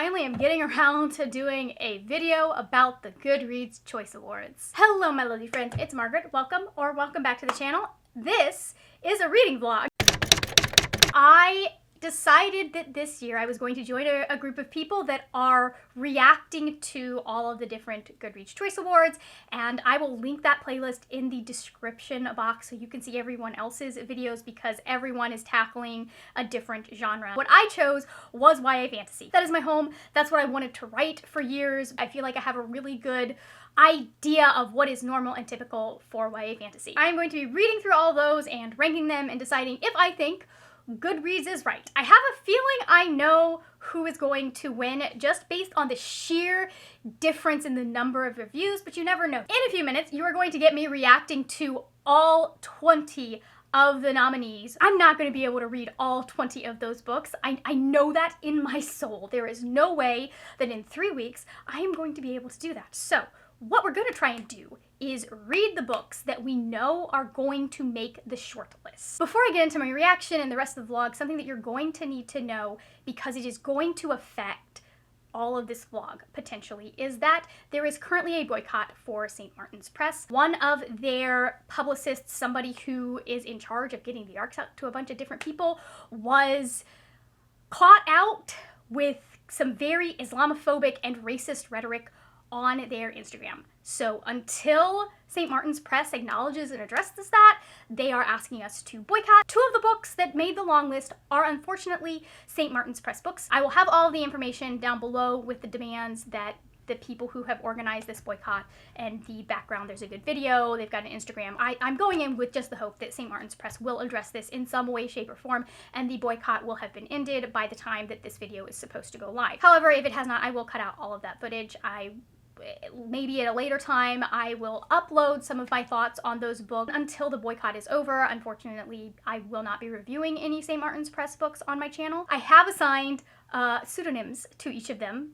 finally am getting around to doing a video about the Goodreads Choice Awards. Hello my lovely friends, it's Margaret. Welcome back to the channel. This is a reading vlog. I decided that this year I was going to join a group of people that are reacting to all of the different Goodreads Choice Awards, and I will link that playlist in the description box so you can see everyone else's videos because everyone is tackling a different genre. What I chose was YA fantasy. That is my home. That's what I wanted to write for years. I feel like I have a really good idea of what is normal and typical for YA fantasy. I'm going to be reading through all those and ranking them and deciding if I think Goodreads is right. I have a feeling I know who is going to win just based on the sheer difference in the number of reviews, but you never know. In a few minutes, you are going to get me reacting to all 20 of the nominees. I'm not going to be able to read all 20 of those books. I know that in my soul. There is no way that in 3 weeks I am going to be able to do that. So what we're going to try and do is read the books that we know are going to make the shortlist. Before I get into my reaction and the rest of the vlog, something that you're going to need to know, because it is going to affect all of this vlog potentially, is that there is currently a boycott for St. Martin's Press. One of their publicists, somebody who is in charge of getting the arcs out to a bunch of different people, was caught out with some very Islamophobic and racist rhetoric on their Instagram. So until St. Martin's Press acknowledges and addresses that, they are asking us to boycott. 2 of the books that made the long list are unfortunately St. Martin's Press books. I will have all of the information down below with the demands that the people who have organized this boycott and the background. There's a good video, they've got an Instagram. I'm going in with just the hope that St. Martin's Press will address this in some way, shape, or form, and the boycott will have been ended by the time that this video is supposed to go live. However, if it has not, I will cut out all of that footage. Maybe at a later time, I will upload some of my thoughts on those books. Until the boycott is over, unfortunately, I will not be reviewing any St. Martin's Press books on my channel. I have assigned pseudonyms to each of them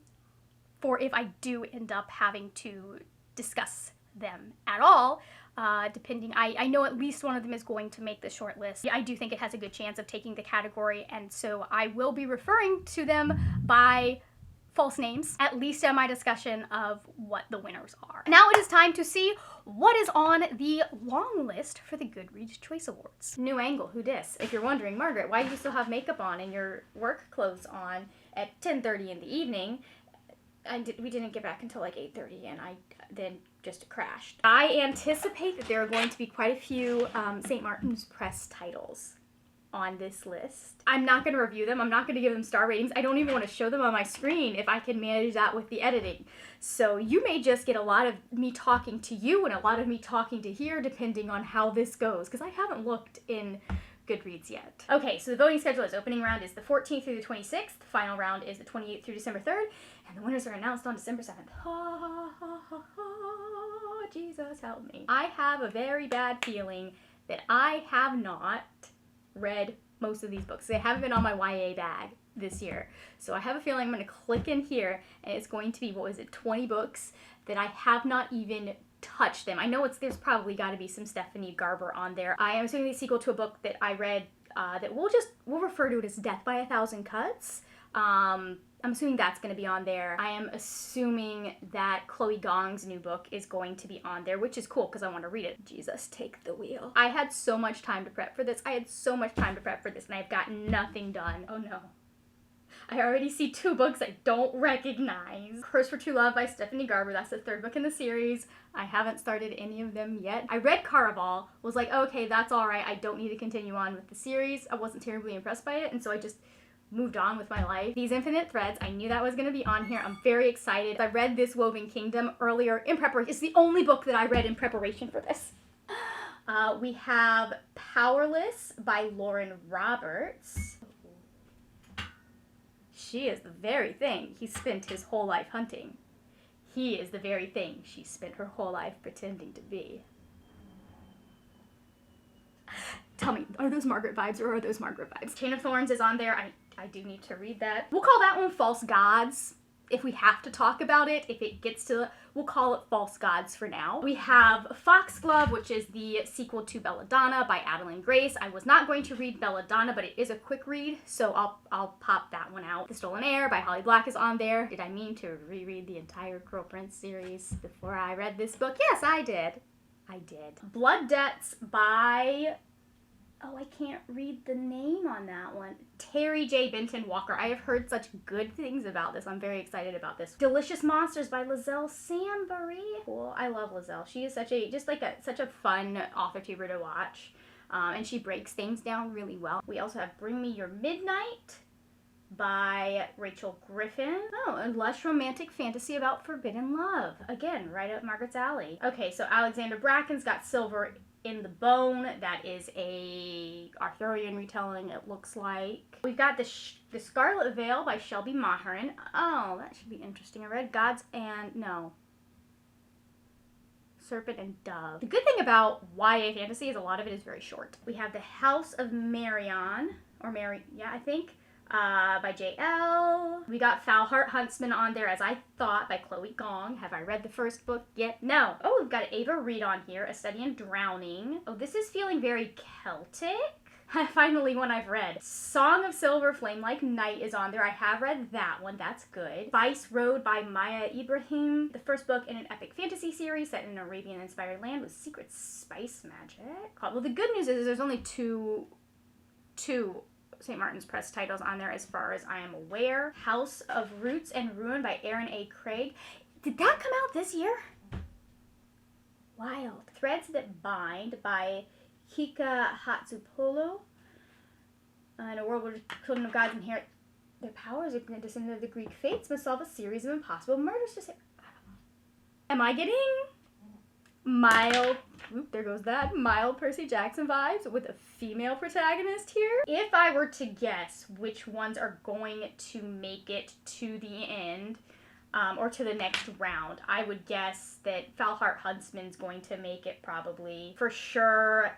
for if I do end up having to discuss them at all. Depending, I know at least one of them is going to make the short list. I do think it has a good chance of taking the category, and so I will be referring to them by false names, at least in my discussion of what the winners are. Now it is time to see what is on the long list for the Goodreads Choice Awards. New angle, who dis? If you're wondering, Margaret, why do you still have makeup on and your work clothes on at 10:30 in the evening? We didn't get back until like 8:30 and I then just crashed. I anticipate that there are going to be quite a few St. Martin's Press titles on this list. I'm not going to review them. I'm not going to give them star ratings. I don't even want to show them on my screen if I can manage that with the editing. So you may just get a lot of me talking to you and a lot of me talking to here depending on how this goes, because I haven't looked in Goodreads yet. Okay, so the voting schedule is: opening round is the 14th through the 26th, the final round is the 28th through December 3rd, and the winners are announced on December 7th. Jesus help me. I have a very bad feeling that I have not read most of these books. They haven't been on my YA bag this year. So I have a feeling I'm going to click in here and it's going to be, what was it, 20 books that I have not even touched them. I know there's probably got to be some Stephanie Garber on there. I am assuming the sequel to a book that I read that we'll refer to it as Death by a Thousand Cuts. I'm assuming that's going to be on there. I am assuming that Chloe Gong's new book is going to be on there, which is cool because I want to read it. Jesus, take the wheel. I had so much time to prep for this. and I've gotten nothing done. Oh no. I already see 2 books I don't recognize. Curse for True Love by Stephanie Garber. That's the 3rd book in the series. I haven't started any of them yet. I read Caraval, was like, okay, that's all right. I don't need to continue on with the series. I wasn't terribly impressed by it, and so I just moved on with my life. These Infinite Threads, I knew that was going to be on here. I'm very excited. I read This Woven Kingdom earlier in preparation. It's the only book that I read in preparation for this. We have Powerless by Lauren Roberts. She is the very thing he spent his whole life hunting. He is the very thing she spent her whole life pretending to be. Tell me, are those Margaret vibes or are those Margaret vibes? Chain of Thorns is on there. I do need to read that. We'll call that one False Gods. if we have to talk about it, if it gets to, we'll call it False Gods for now. We have Foxglove, which is the sequel to Belladonna by Adeline Grace. I was not going to read Belladonna, but it is a quick read, so I'll pop that one out. The Stolen Heir by Holly Black is on there. Did I mean to reread the entire Girl Prince series before I read this book? Yes, I did. I did. Blood Debts by... oh, I can't read the name on that one. Terry J. Benton Walker. I have heard such good things about this. I'm very excited about this. Delicious Monsters by Lizelle Sambury. Cool. I love Lizelle. She is such a fun author tuber to watch. And she breaks things down really well. We also have Bring Me Your Midnight by Rachel Griffin. Oh, a lush romantic fantasy about forbidden love. Again, right up Margaret's alley. Okay, so Alexander Bracken's got Silver in the Bone. That is a Arthurian retelling, it looks like. We've got the Scarlet Veil by Shelby Maherin. Oh, that should be interesting. I read Serpent and Dove. The good thing about YA fantasy is a lot of it is very short. We have The House of Marion, I think, by J.L. We got Foul Heart Huntsman on there, as I thought, by Chloe Gong. Have I read the first book yet? No. Oh, we've got Ava Reed on here, A Study in Drowning. Oh, this is feeling very Celtic. Finally, one I've read. Song of Silver, Flame Like Night is on there. I have read that one. That's good. Vice Road by Maya Ibrahim. The first book in an epic fantasy series set in an Arabian-inspired land with secret spice magic. Well, the good news is there's only two St. Martin's Press titles on there as far as I am aware. House of Roots and Ruin by Aaron A. Craig. Did that come out this year? Wild. Threads That Bind by Kika Hatsupolo. In a world where children of gods inherit their powers, a descendant of the Greek fates must solve a series of impossible murders to save... Am I getting mild... Oop, there goes that. Mild Percy Jackson vibes with a female protagonist here. If I were to guess which ones are going to make it to the end, or to the next round, I would guess that Foul Heart Huntsman's going to make it probably. For sure,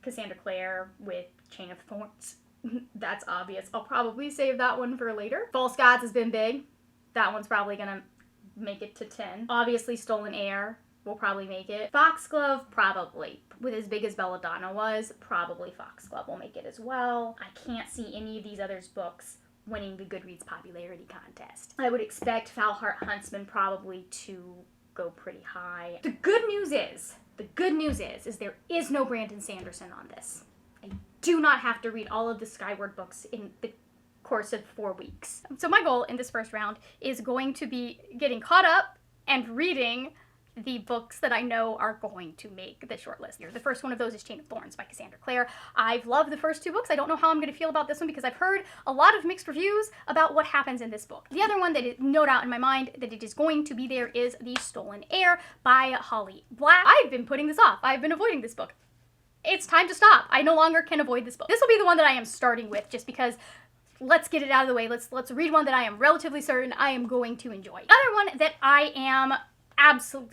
Cassandra Clare with Chain of Thorns. That's obvious. I'll probably save that one for later. False Gods has been big. That one's probably gonna make it to 10. Obviously, Stolen Heir will probably make it. Foxglove, probably. With as big as Belladonna was, probably Foxglove will make it as well. I can't see any of these others' books winning the Goodreads popularity contest. I would expect Foul Heart Huntsman probably to go pretty high. The good news is there is no Brandon Sanderson on this. I do not have to read all of the Skyward books in the course of 4 weeks. So my goal in this first round is going to be getting caught up and reading the books that I know are going to make the shortlist. The first one of those is Chain of Thorns by Cassandra Clare. I've loved the first 2 books. I don't know how I'm going to feel about this one because I've heard a lot of mixed reviews about what happens in this book. The other one that is no doubt in my mind that it is going to be there is The Stolen Heir by Holly Black. I've been putting this off. I've been avoiding this book. It's time to stop. I no longer can avoid this book. This will be the one that I am starting with just because let's get it out of the way. Let's read one that I am relatively certain I am going to enjoy. The other one that I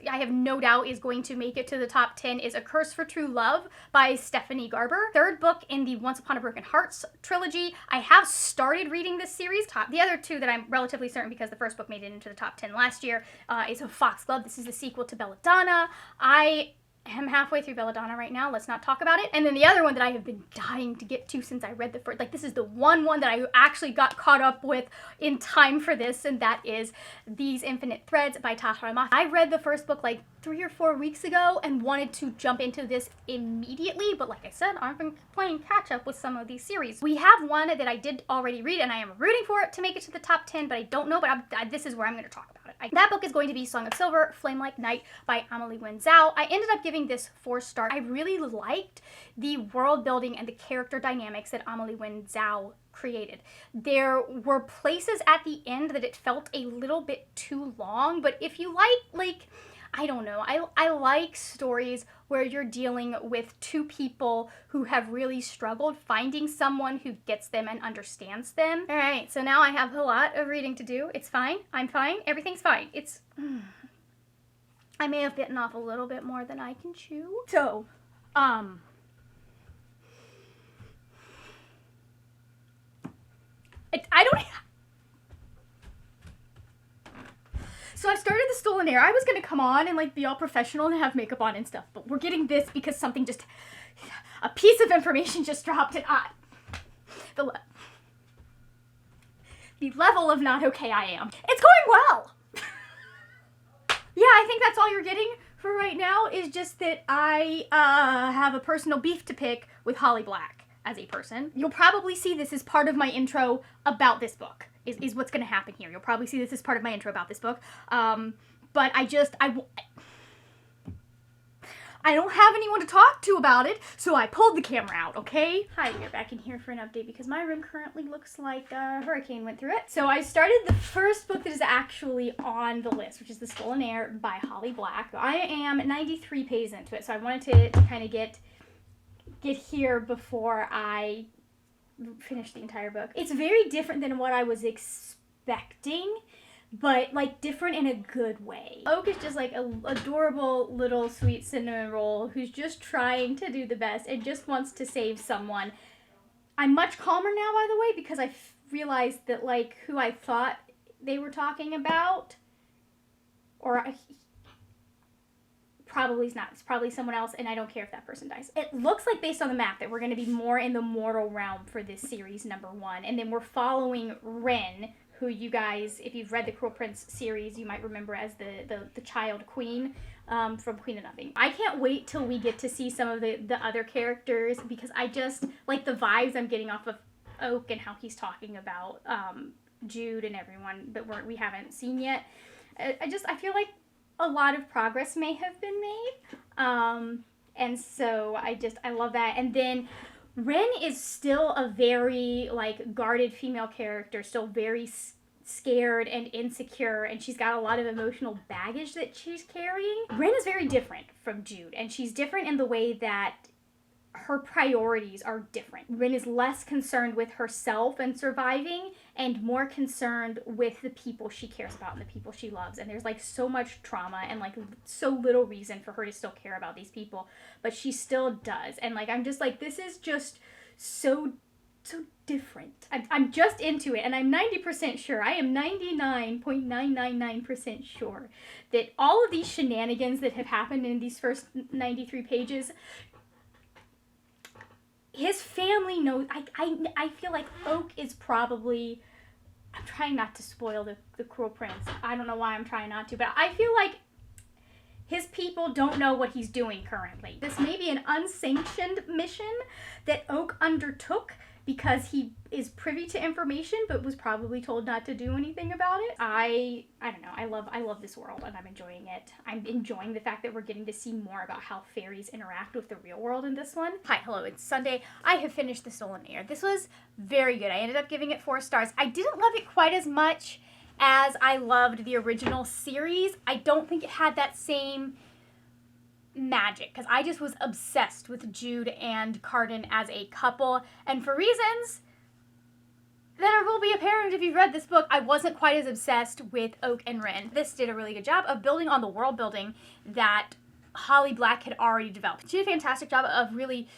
have no doubt is going to make it to the top 10 is A Curse for True Love by Stephanie Garber. Third book in the Once Upon a Broken Hearts trilogy. I have started reading this series. The other 2 that I'm relatively certain because the first book made it into the top 10 last year is Foxglove. This is the sequel to Belladonna. I am halfway through Belladonna right now. Let's not talk about it. And then the other one that I have been dying to get to since I read the first, this is the one that I actually got caught up with in time for this, and that is These Infinite Threads by Tahra Mah. I read the first book 3 or 4 weeks ago and wanted to jump into this immediately, but like I said, I've been playing catch up with some of these series. We have one that I did already read and I am rooting for it to make it to the top 10, but I don't know, but this is where I'm going to talk about it. That book is going to be Song of Silver, Flame Like Night by Amelie Wen Zhao. I ended up giving this 4 stars. I really liked the world building and the character dynamics that Amelie Wen Zhao created. There were places at the end that it felt a little bit too long, but if you like I don't know, I like stories where you're dealing with 2 people who have really struggled finding someone who gets them and understands them. All right, so now I have a lot of reading to do. It's fine. I'm fine. Everything's fine. I may have bitten off a little bit more than I can chew. So, So I started The Stolen Air. I was gonna come on and like be all professional and have makeup on and stuff, but we're getting this because something just, a piece of information just dropped and the level of not okay I am. It's going well. Yeah, I think that's all you're getting for right now, is just that I have a personal beef to pick with Holly Black as a person. You'll probably see this as part of my intro about this book, is what's going to happen here. You'll probably see this as part of my intro about this book. But I don't have anyone to talk to about it, so I pulled the camera out, okay? Hi, we're back in here for an update because my room currently looks like a hurricane went through it. So I started the first book that is actually on the list, which is The Stolen Air by Holly Black. I am 93 pages into it, so I wanted to kind of get here before I finish the entire book. It's very different than what I was expecting, but like different in a good way. Oak is just like an adorable little sweet cinnamon roll who's just trying to do the best and just wants to save someone. I'm much calmer now, by the way, because I realized that like who I thought they were talking about, probably is not. It's probably someone else, and I don't care if that person dies. It looks like, based on the map, that we're going to be more in the mortal realm for this series, #1. And then we're following Ren, who you guys, if you've read the Cruel Prince series, you might remember as the child queen from Queen of Nothing. I can't wait till we get to see some of the other characters, because I just like the vibes I'm getting off of Oak and how he's talking about Jude and everyone that we haven't seen yet. I feel like a lot of progress may have been made, and so I love that. And then Ren is still a very like guarded female character, still very scared and insecure, and she's got a lot of emotional baggage that she's carrying. Ren is very different from Jude, and she's different in the way that her priorities are different. Ren is less concerned with herself and surviving and more concerned with the people she cares about and the people she loves. And there's like so much trauma and like so little reason for her to still care about these people, but she still does. And like, I'm just like, this is just so different. I'm just into it, and I'm 90% sure, I am 99.999% sure that all of these shenanigans that have happened in these first 93 pages, his family knows. I feel like Oak is probably, I'm trying not to spoil the Cruel Prince. I don't know why I'm trying not to, but I feel like his people don't know what he's doing currently. This may be an unsanctioned mission that Oak undertook because he is privy to information but was probably told not to do anything about it. I don't know. I love this world, and I'm enjoying it. I'm enjoying the fact that we're getting to see more about how fairies interact with the real world in this one. Hi, hello, it's Sunday. I have finished The Stolen Air. This was very good. I ended up giving it 4 stars. I didn't love it quite as much as I loved the original series. I don't think it had that same magic, because I just was obsessed with Jude and Carden as a couple, and for reasons that will be apparent if you've read this book, I wasn't quite as obsessed with Oak and Ren. This did a really good job of building on the world building that Holly Black had already developed. She did a fantastic job of really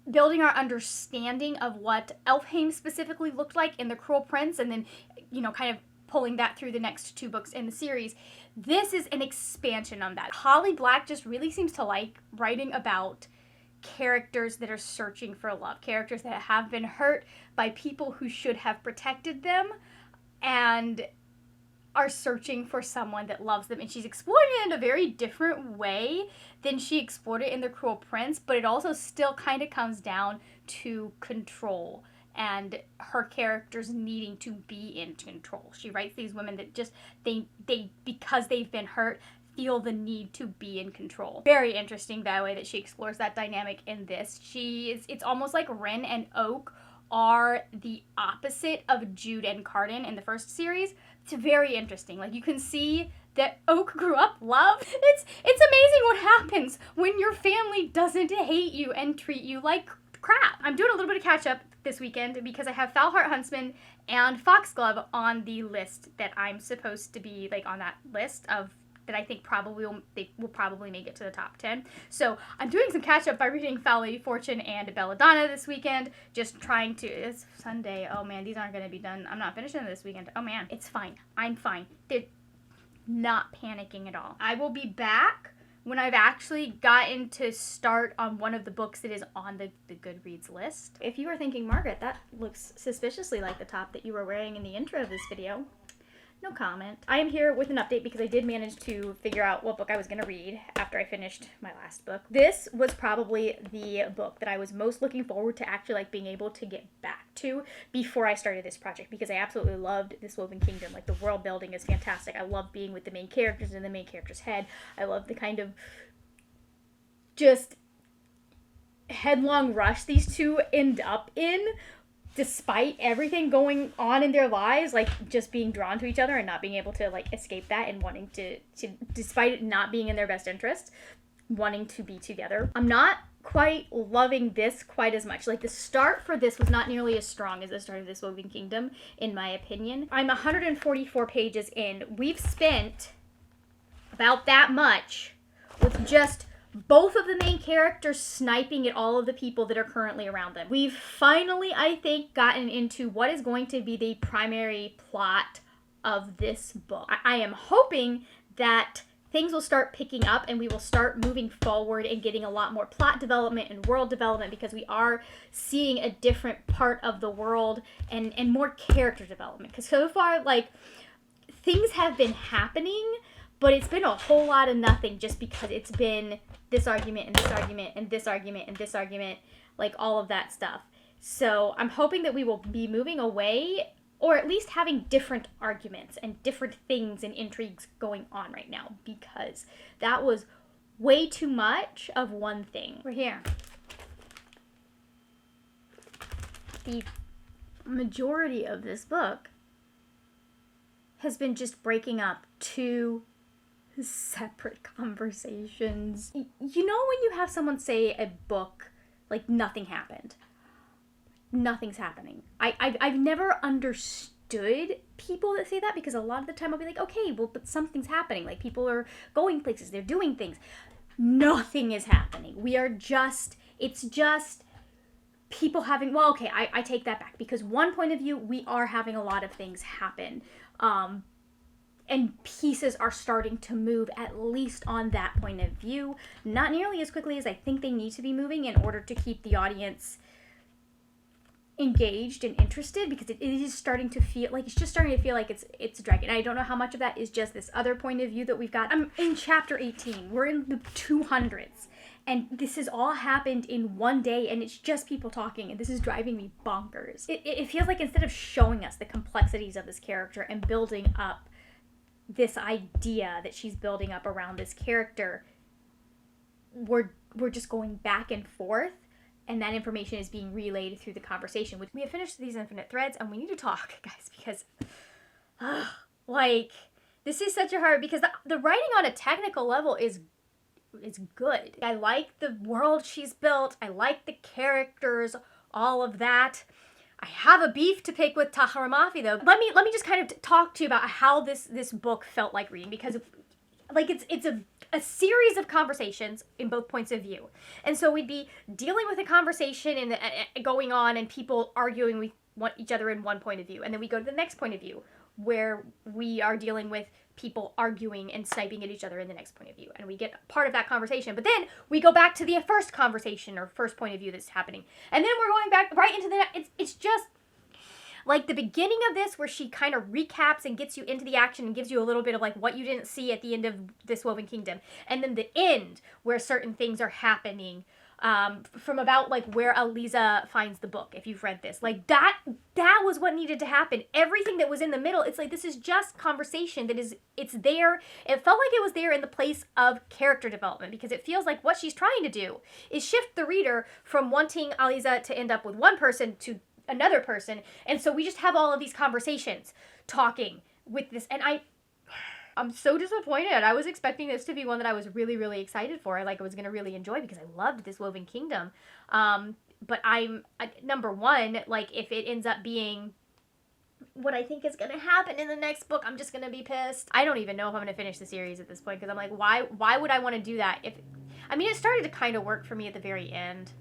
building our understanding of what Elfheim specifically looked like in The Cruel Prince, and then, you know, kind of pulling that through the next 2 books in the series. This is an expansion on that. Holly Black just really seems to like writing about characters that are searching for love, characters that have been hurt by people who should have protected them and are searching for someone that loves them. And she's exploring it in a very different way than she explored it in The Cruel Prince, but it also still kind of comes down to control and her characters needing to be in control. She writes these women that just, they because they've been hurt, feel the need to be in control. Very interesting that way that she explores that dynamic in this. It's almost like Ren and Oak are the opposite of Jude and Carden in the first series. It's very interesting. Like, you can see that Oak grew up loved. It's amazing what happens when your family doesn't hate you and treat you like crap. I'm doing a little bit of catch up this weekend because I have Foulheart Huntsman and Foxglove on the list that I'm supposed to be like on that list of that I think they will probably make it to the top 10. So I'm doing some catch up by reading Foul Lady Fortune and Belladonna this weekend. Just trying to, it's Sunday. Oh man, these aren't going to be done. I'm not finishing this weekend. Oh man, it's fine. I'm fine. not panicking at all. I will be back when I've actually gotten to start on one of the books that is on the Goodreads list. If you are thinking, Margaret, that looks suspiciously like the top that you were wearing in the intro of this video, no comment. I am here with an update because I did manage to figure out what book I was going to read after I finished my last book. This was probably the book that I was most looking forward to actually like being able to get back to before I started this project, because I absolutely loved This Woven Kingdom. Like, the world building is fantastic. I love being with the main characters in the main character's head. I love the kind of just headlong rush these two end up in, despite everything going on in their lives, like just being drawn to each other and not being able to like escape that, and wanting to despite it not being in their best interest, wanting to be together. I'm not quite loving this quite as much. Like, the start for this was not nearly as strong as the start of This Woven Kingdom, in my opinion. I'm 144 pages in. We've spent about that much with just both of the main characters sniping at all of the people that are currently around them. We've finally, I think, gotten into what is going to be the primary plot of this book. I am hoping that things will start picking up and we will start moving forward and getting a lot more plot development and world development, because we are seeing a different part of the world and more character development. Because so far, like, things have been happening, but it's been a whole lot of nothing, just because it's been this argument and this argument and this argument and this argument, like all of that stuff. So I'm hoping that we will be moving away, or at least having different arguments and different things and intrigues going on right now, because that was way too much of one thing. We're here. The majority of this book has been just breaking up two separate conversations. You know when you have someone say a book, like, nothing happened? Nothing's happening. I've never understood people that say that, because a lot of the time I'll be like, okay, well, but something's happening. Like, people are going places, they're doing things. Nothing is happening. It's just people having, well, okay, I take that back, because one point of view, we are having a lot of things happen. And pieces are starting to move, at least on that point of view. Not nearly as quickly as I think they need to be moving in order to keep the audience engaged and interested, because it is starting to feel like it's dragging. I don't know how much of that is just this other point of view that we've got. I'm in chapter 18. We're in the 200s. And this has all happened in one day, and it's just people talking, and this is driving me bonkers. It feels like, instead of showing us the complexities of this character and building up this idea that she's building up around this character, we're just going back and forth, and that information is being relayed through the conversation. We have finished these infinite threads, and we need to talk, guys, because like, this is such a hard, because the writing on a technical level is good. I like the world she's built. I like the characters, all of that. I have a beef to pick with Taharamafi, though. Let me just kind of talk to you about how this book felt like reading, because like it's a series of conversations in both points of view. And so we'd be dealing with a conversation and going on, and people arguing with each other in one point of view. And then we go to the next point of view, where we are dealing with people arguing and sniping at each other in the next point of view. And we get part of that conversation. But then we go back to the first conversation or first point of view that's happening. And then we're going back right into it's just like the beginning of this, where she kind of recaps and gets you into the action and gives you a little bit of like what you didn't see at the end of This Woven Kingdom. And then the end, where certain things are happening, from about like where Aliza finds the book, if you've read this. Like, that was what needed to happen. Everything that was in the middle, it's like, this is just conversation it's there. It felt like it was there in the place of character development, because it feels like what she's trying to do is shift the reader from wanting Aliza to end up with one person to another person. And so we just have all of these conversations talking with this, and I'm so disappointed. I was expecting this to be one that I was really, really excited for. I was going to really enjoy, because I loved This Woven Kingdom. But number one, like, if it ends up being what I think is going to happen in the next book, I'm just going to be pissed. I don't even know if I'm going to finish the series at this point, because I'm like, why would I want to do that? It started to kind of work for me at the very end.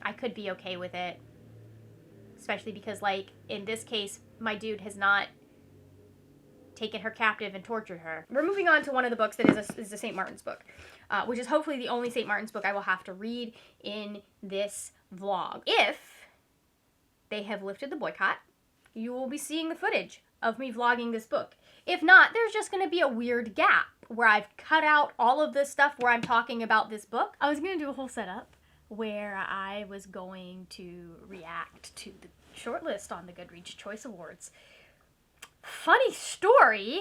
I could be okay with it. Especially because, like, in this case, my dude has not taken her captive and tortured her. We're moving on to one of the books that is a St. Martin's book, which is hopefully the only St. Martin's book I will have to read in this vlog. If they have lifted the boycott, you will be seeing the footage of me vlogging this book. If not, there's just going to be a weird gap where I've cut out all of this stuff where I'm talking about this book. I was going to do a whole setup where I was going to react to the shortlist on the Goodreads Choice Awards. Funny story,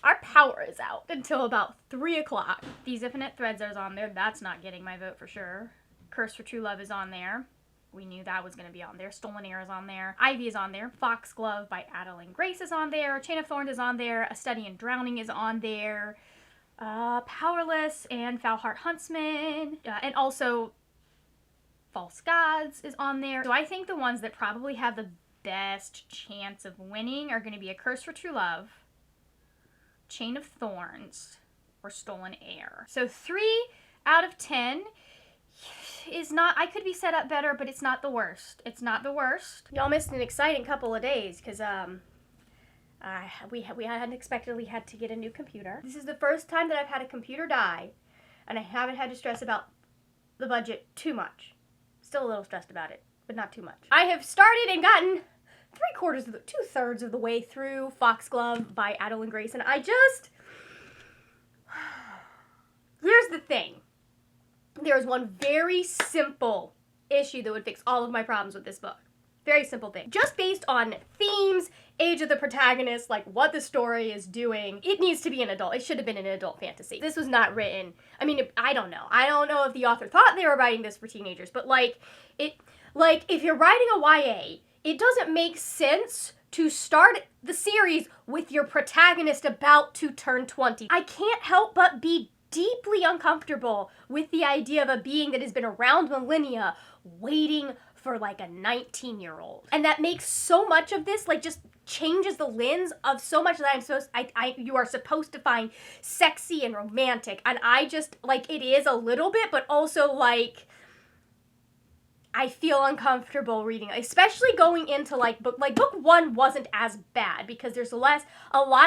our power is out until about 3 o'clock. These Infinite Threads is on there. That's not getting my vote for sure. Curse for True Love is on there. We knew that was going to be on there. Stolen Air is on there. Ivy is on there. Foxglove by Adeline Grace is on there. Chain of Thorns is on there. A Study in Drowning is on there. Powerless and Foul Heart Huntsman. And also False Gods is on there. So I think the ones that probably have the best chance of winning are going to be A Curse for True Love, Chain of Thorns, or Stolen Air. So 3 out of 10 is not, I could be set up better, but it's not the worst. It's not the worst. Y'all missed an exciting couple of days because we had unexpectedly had to get a new computer. This is the first time that I've had a computer die, and I haven't had to stress about the budget too much. Still a little stressed about it, but not too much. I have started and gotten 2/3 of the way through Foxglove by Adeline Grace, and here's the thing. There's one very simple issue that would fix all of my problems with this book. Very simple thing. Just based on themes, age of the protagonist, like what the story is doing, it needs to be an adult. It should have been an adult fantasy. This was not written, I mean, I don't know. I don't know if the author thought they were writing this for teenagers, but if you're writing a YA, it doesn't make sense to start the series with your protagonist about to turn 20. I can't help but be deeply uncomfortable with the idea of a being that has been around millennia waiting for like a 19-year-old. And that makes so much of this, like, just changes the lens of so much that you are supposed to find sexy and romantic. And I just, like, it is a little bit, but also, like, I feel uncomfortable reading, especially going into, book 1 wasn't as bad because there's a lot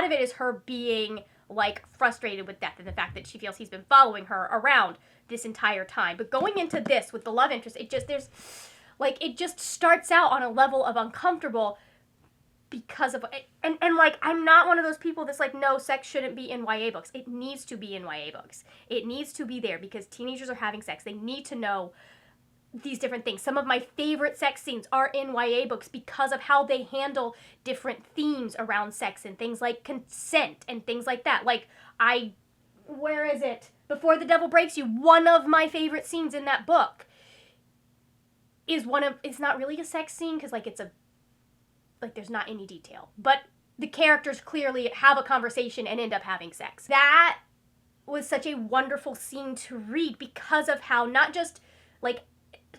of it is her being, like, frustrated with death and the fact that she feels he's been following her around this entire time. But going into this with the love interest, it just starts out on a level of uncomfortable because of, and I'm not one of those people that's like, no, sex shouldn't be in YA books. It needs to be in YA books. It needs to be there because teenagers are having sex. They need to know these different things. Some of my favorite sex scenes are in YA books because of how they handle different themes around sex and things like consent and things like that. Like, where is it? Before the Devil Breaks You, one of my favorite scenes in that book is it's not really a sex scene because, there's not any detail. But the characters clearly have a conversation and end up having sex. That was such a wonderful scene to read because of how not just,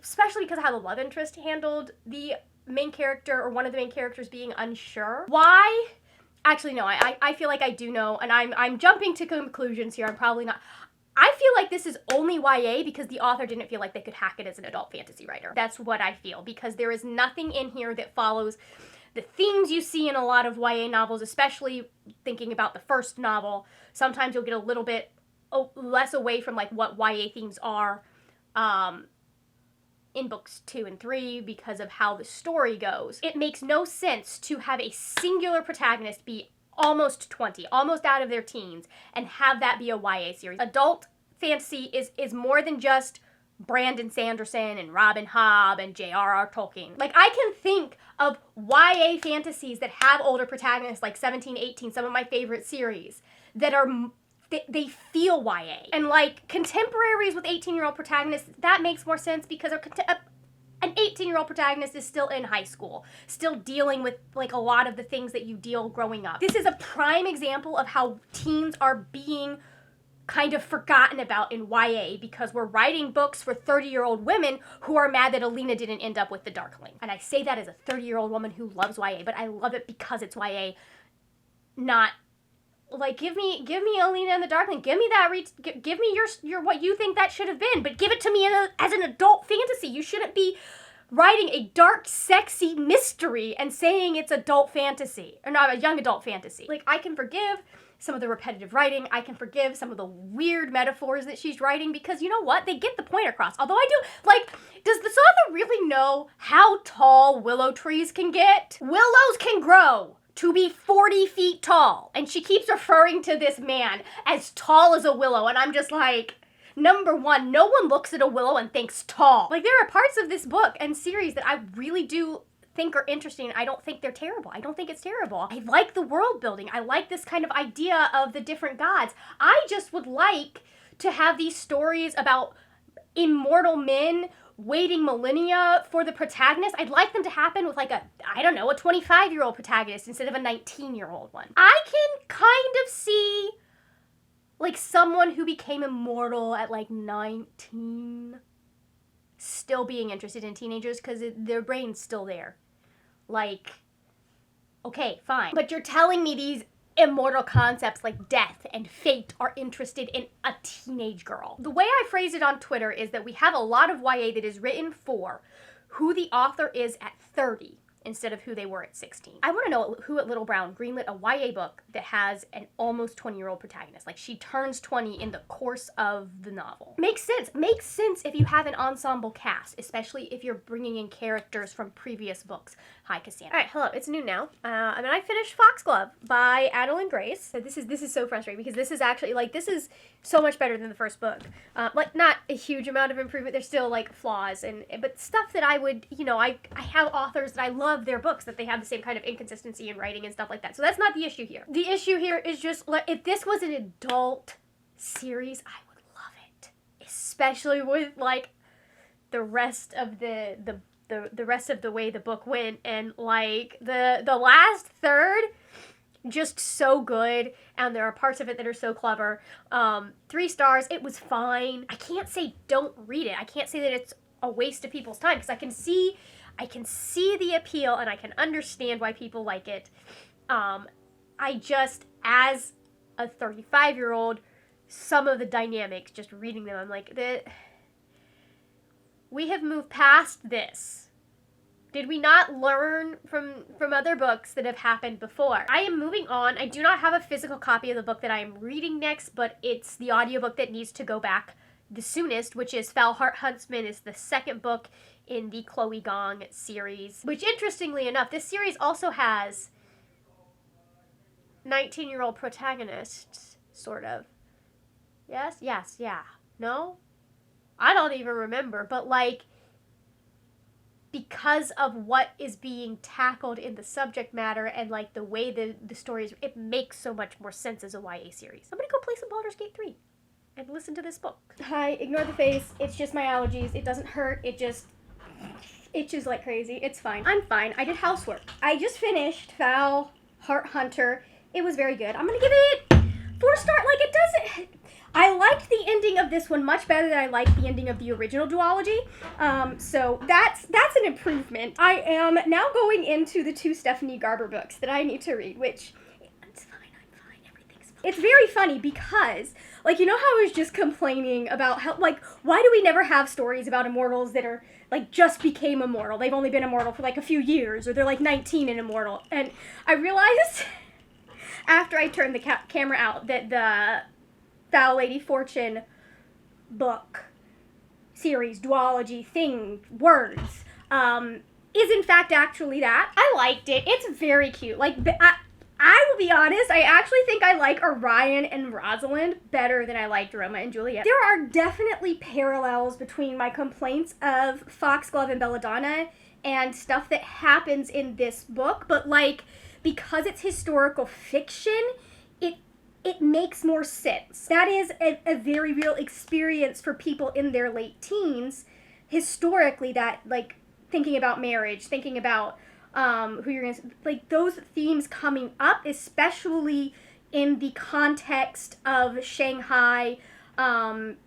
especially because of how the love interest handled the main character or one of the main characters being unsure. Why? Actually, no, I feel like I do know, and I'm jumping to conclusions here. I'm probably not. I feel like this is only YA because the author didn't feel like they could hack it as an adult fantasy writer. That's what I feel, because there is nothing in here that follows the themes you see in a lot of YA novels, especially thinking about the first novel. Sometimes you'll get a little bit less away from what YA themes are in books 2 and 3 because of how the story goes. It makes no sense to have a singular protagonist be almost 20, almost out of their teens, and have that be a YA series. Adult fantasy is more than just Brandon Sanderson and Robin Hobb and J.R.R. Tolkien. I can think of YA fantasies that have older protagonists, like 17, 18, some of my favorite series, that are, they feel YA. And contemporaries with 18-year-old protagonists, that makes more sense because an 18-year-old protagonist is still in high school, still dealing with a lot of the things that you deal growing up. This is a prime example of how teens are being kind of forgotten about in YA because we're writing books for 30-year-old women who are mad that Alina didn't end up with the Darkling. And I say that as a 30-year-old woman who loves YA, but I love it because it's YA, not give me Alina and the Darkling. Give me that. Give me your what you think that should have been, but give it to me as an adult fantasy. You shouldn't be writing a dark, sexy mystery and saying it's adult fantasy, or not a young adult fantasy. Like, I can forgive some of the repetitive writing, I can forgive some of the weird metaphors that she's writing, because you know what? They get the point across. Although I do, like, does this author really know how tall willow trees can get? Willows can grow to be 40 feet tall, and she keeps referring to this man as tall as a willow, and I'm just like, number one, no one looks at a willow and thinks tall. Like, there are parts of this book and series that I really do think are interesting. I don't think they're terrible. I don't think it's terrible. I like the world building. I like this kind of idea of the different gods. I just would like to have these stories about immortal men waiting millennia for the protagonist. I'd like them to happen with like a, I don't know, a 25-year-old protagonist instead of a 19-year-old one. I can kind of see like someone who became immortal at like 19 still being interested in teenagers because their brain's still there. Like, okay, fine. But you're telling me these immortal concepts like death and fate are interested in a teenage girl. The way I phrased it on Twitter is that we have a lot of YA that is written for who the author is at 30 instead of who they were at 16. I want to know who at Little Brown greenlit a YA book that has an almost 20-year-old protagonist. Like, she turns 20 in the course of the novel. Makes sense. Makes sense if you have an ensemble cast, especially if you're bringing in characters from previous books. Hi, Cassandra. All right, hello. It's noon now. I finished Foxglove by Adeline Grace. So this is so frustrating because this is actually, like, this is so much better than the first book. Like, not a huge amount of improvement. There's still, like, flaws, but stuff that I would, you know, I have authors that I love their books, that they have the same kind of inconsistency in writing and stuff like that. So that's not the issue here. The issue here is just, like, if this was an adult series, I would love it. Especially with, like, the rest of the rest of the way the book went, and, like, the last third, just so good, and there are parts of it that are so clever. 3 stars. It was fine. I can't say don't read it. I can't say that it's a waste of people's time, because I can see the appeal, and I can understand why people like it. I just, as a 35-year-old, some of the dynamics, just reading them, I'm like, we have moved past this. Did we not learn from other books that have happened before? I am moving on. I do not have a physical copy of the book that I am reading next, but it's the audiobook that needs to go back the soonest, which is Foul Heart Huntsman. Is the second book in the Chloe Gong series, which, interestingly enough, this series also has 19-year-old protagonists, sort of. Yes, yeah. No? I don't even remember, but, like, because of what is being tackled in the subject matter and, like, the way the story is, it makes so much more sense as a YA series. Somebody go play some Baldur's Gate 3 and listen to this book. Hi, ignore the face. It's just my allergies. It doesn't hurt. It just itches like crazy. It's fine. I'm fine. I did housework. I just finished Foul Heart Hunter. It was very good. I'm gonna give it 4 stars. Like, it doesn't... I liked the ending of this one much better than I liked the ending of the original duology. So that's an improvement. I am now going into the 2 Stephanie Garber books that I need to read, which... It's fine, I'm fine, everything's fine. It's very funny because, like, you know how I was just complaining about how, like, why do we never have stories about immortals that are, like, just became immortal? They've only been immortal for, like, a few years, or they're, like, 19 and immortal. And I realized, after I turned the camera out, that the Foul Lady Fortune book, series, duology, thing, words, is in fact actually that. I liked it. It's very cute. Like, I will be honest, I actually think I like Orion and Rosalind better than I liked Roma and Juliet. There are definitely parallels between my complaints of Foxglove and Belladonna and stuff that happens in this book, but, like, because it's historical fiction, it makes more sense. That is a very real experience for people in their late teens, historically, that, like, thinking about marriage, thinking about who you're gonna, like, those themes coming up, especially in the context of Shanghai in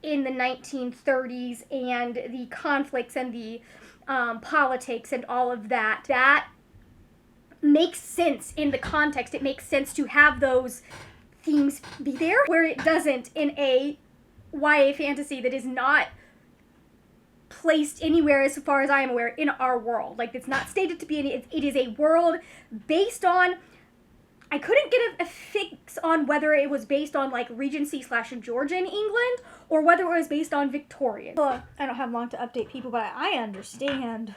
the 1930s, and the conflicts and the politics and all of that. That makes sense in the context. It makes sense to have those themes be there, where it doesn't in a YA fantasy that is not placed anywhere, as far as I am aware, in our world. Like, it's not stated to be any, it is a world based on, I couldn't get a fix on whether it was based on, like, Regency/Georgian England, or whether it was based on Victorian. I don't have long to update people, but I understand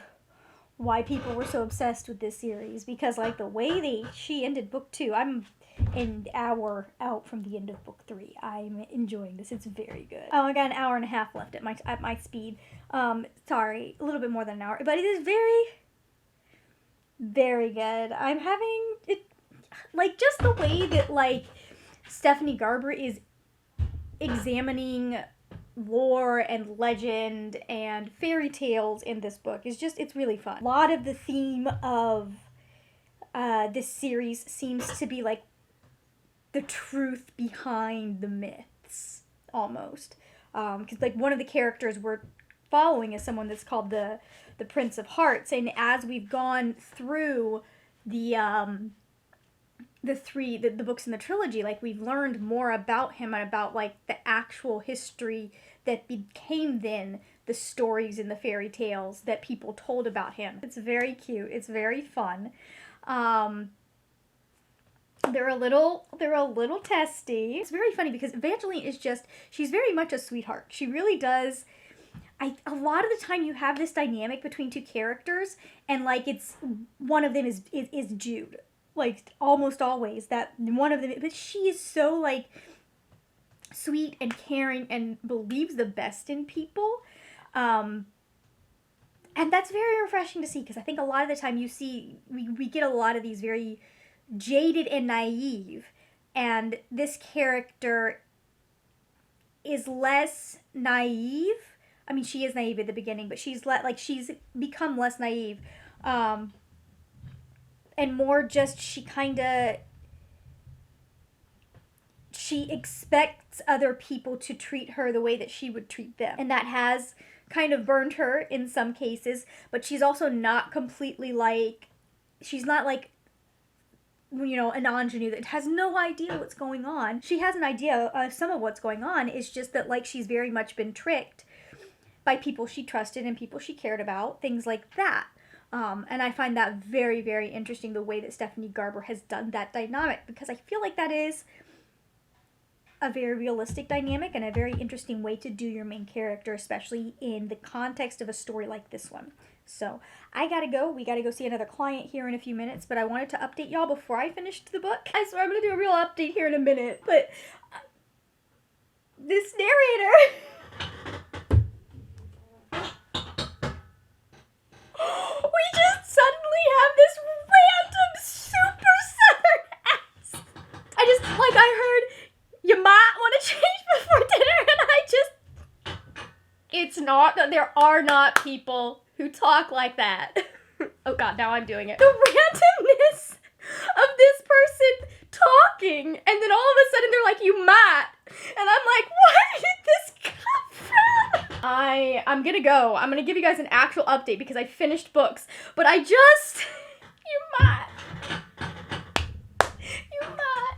why people were so obsessed with this series, because, like, the way she ended book 2, I'm an hour out from the end of book 3. I'm enjoying this. It's very good. Oh, I got an hour and a half left at my speed. Sorry, a little bit more than an hour, but it is very, very good. I'm having it, like, just the way that, like, Stephanie Garber is examining lore and legend and fairy tales in this book is just, it's really fun. A lot of the theme of this series seems to be, like, the truth behind the myths, almost. Because, like, one of the characters we're following is someone that's called the Prince of Hearts, and as we've gone through the books in the trilogy, like, we've learned more about him and about, like, the actual history that became then the stories and the fairy tales that people told about him. It's very cute. It's very fun. They're a little testy. It's very funny because Evangeline is just, she's very much a sweetheart. She really does. A lot of the time you have this dynamic between two characters, and, like, it's, one of them is Jude. Like, almost always that one of them, but she is so, like, sweet and caring and believes the best in people. And that's very refreshing to see, because I think a lot of the time you see, we get a lot of these very jaded and naive, and this character is less naive. I mean, she is naive at the beginning, but she's she's become less naive, and more just, she expects other people to treat her the way that she would treat them, and that has kind of burned her in some cases, but she's also not completely, like, she's not, like, you know, an ingenue that has no idea what's going on. She has an idea of some of what's going on. It's just that, like, she's very much been tricked by people she trusted and people she cared about, things like that. And I find that very, very interesting, the way that Stephanie Garber has done that dynamic, because I feel like that is a very realistic dynamic and a very interesting way to do your main character, especially in the context of a story like this one. So, I gotta go. We gotta go see another client here in a few minutes, but I wanted to update y'all before I finished the book. I swear I'm gonna do a real update here in a minute, but this narrator... we just suddenly have this random super southern accent. I heard, you might want to change before dinner, and it's not, there are not people who talk like that. Oh god, now I'm doing it. The randomness of this person talking, and then all of a sudden they're like, you might, and I'm like, where did this come from? I'm gonna go. I'm gonna give you guys an actual update because I finished books, but you might.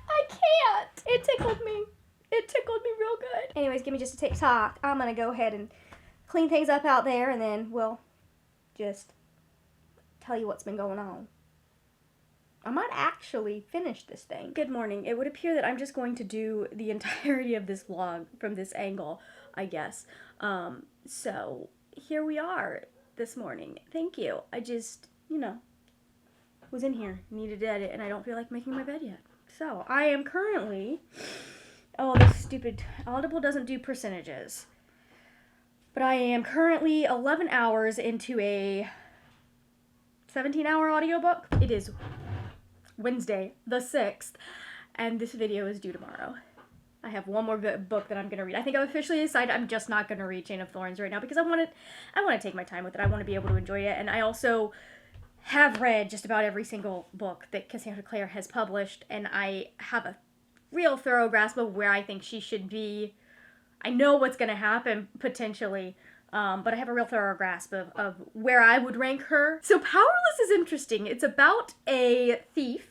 I can't. It tickled me. It tickled me real good. Anyways, give me just a tick-tock. I'm gonna go ahead and clean things up out there, and then we'll just tell you what's been going on. I might actually finish this thing. Good morning. It would appear that I'm just going to do the entirety of this vlog from this angle, I guess. So here we are this morning. Thank you. I just, was in here, needed to edit, and I don't feel like making my bed yet. So I am currently, oh, this stupid Audible doesn't do percentages. But I am currently 11 hours into a 17-hour audiobook. It is Wednesday, the 6th, and this video is due tomorrow. I have one more book that I'm going to read. I think I've officially decided I'm just not going to read Chain of Thorns right now because I want to take my time with it. I want to be able to enjoy it, and I also have read just about every single book that Cassandra Clare has published, and I have a real thorough grasp of where I think she should be. I know what's going to happen, potentially, but I have a real thorough grasp of where I would rank her. So Powerless is interesting. It's about a thief